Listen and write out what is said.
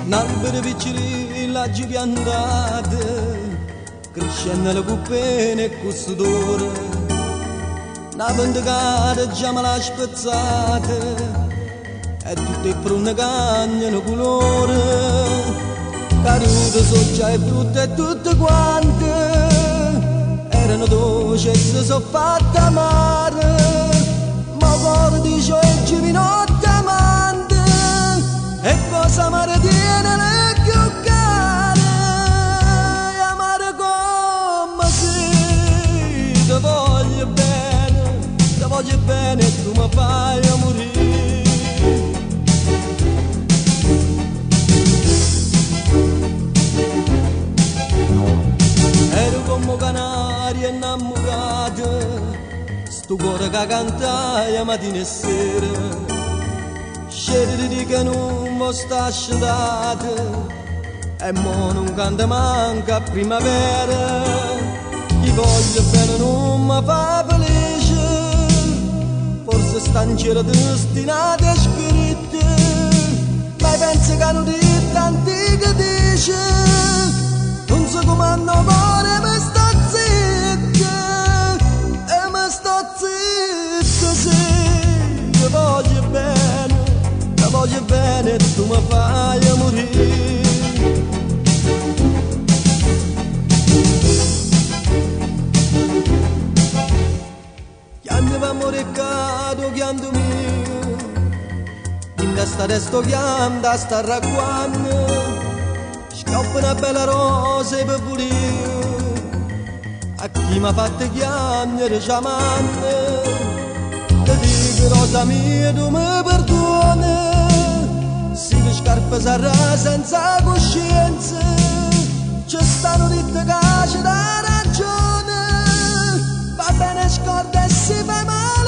N'albero piccoli laggi piantate, crescendo le cuppene e con sudore, una pentecata già me l'ha spezzata, e tutte prune cagnano colore, cadute soggia e frutte e tutte quante, erano dolci e si sono fatte amare, ma cuore dice oggi mi notte amante, e cosa amare tiene le più care, e amare come se ti voglio bene e tu mi fai morire. Ero come canaria innamorata, sto cuore che cantaia mattina e sera, scegli che non mi sta asciugata, e mo non canta manca a primavera, chi voglio bene non mi fa felice, forse sta in cielo destinate e scritte, ma penso che non di antica dice, non so come hanno cuore mi sta zitta, e mi sto zitta, sì, io voglio bene e tu mi fai morire. Chiammi amore cado, chiammi mio, in testa resto chiam da sta ragguanna, schioppa una bella rosa per pulire, a chi m'ha fatto chiamare sciamanna, ti dico rosa mia tu mi perdoni, se le scarpe sarà senza coscienza, ci stanno dite che c'è da ragione, va bene scorda e si fa male.